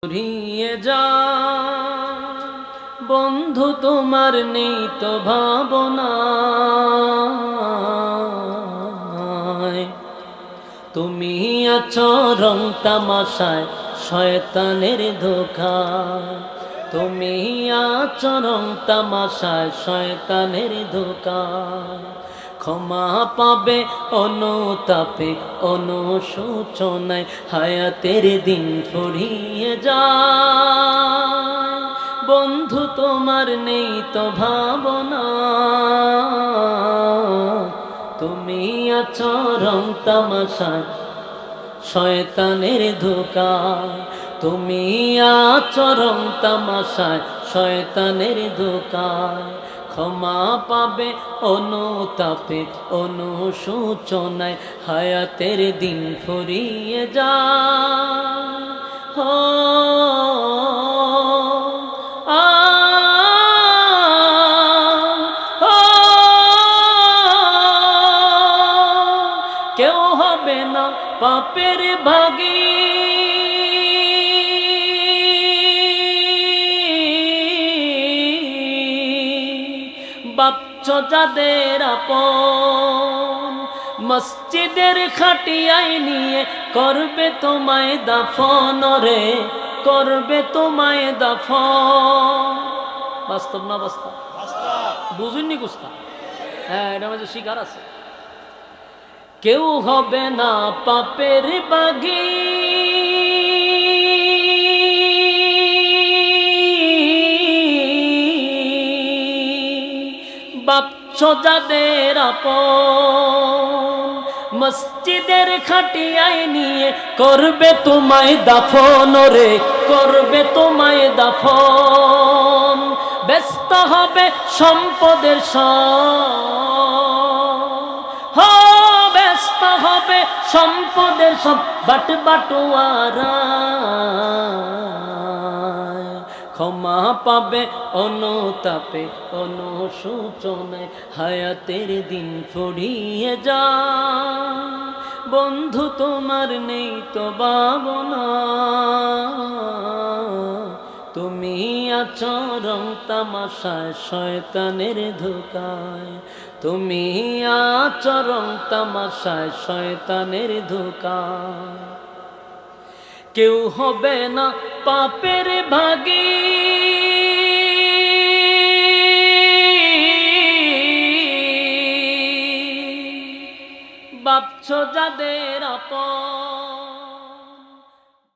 ফুরিয়ে যায় বন্ধু তোমার নেই তো ভাবনা, তুমি আছো রং তামাশায় শয়তানের ধোঁকা, তুমি আছো রং তামাশায় শয়তানের ধোঁকা। ক্ষমা পাবে অনুতাপে অনুশোচনায় হায়াতের দিন ফুরিয়ে যায় বন্ধু তোমার নেই তো ভাবনা, তুমি আছো রং তামাশায় শয়তানের ধোঁকা, তুমি আছো রং তামাশায় শয়তানের ধোঁকা। ক্ষমা পাবে অনুতাপে অনুশোচনায় হায়াতের দিন ফুরিয়ে যায়। হো আ কেউ হবে না পাপের ভাগী, বাপছো যাদের আপন মসজিদের খাটিয়ায় নিয়ে করবে তোমায় দাফন রে, করবে তোমায় দাফন। বাস্তব না বাস্তব? বুঝুননি কুস্তা? হ্যাঁ, এটা মাঝে শিকার আছে। কেউ হবে না পাপের বাগী, বাপছো যাদের আপন মসজিদের খাটিয়ায় নিয়ে করবে তোমায় দাফন রে, করবে তোমায় দাফন। ব্যস্ত হবে সম্পদের ব্যস্ত হবে সম্পদের সব বাটবাটোয়ারা, ক্ষমা পাবে অনুতাপে অনুশোচনায় হায়াতের দিন ফুরিয়ে যায় বন্ধু তোমার নেই তো ভাবনা, তুমি আছো রং তামাশায় শয়তানের ধোঁকায়, তুমি আছো রং তামাশায় শয়তানের ধোঁকায়। কেউ হবে না পাপের ভাগী, বাপছো যাদের আপন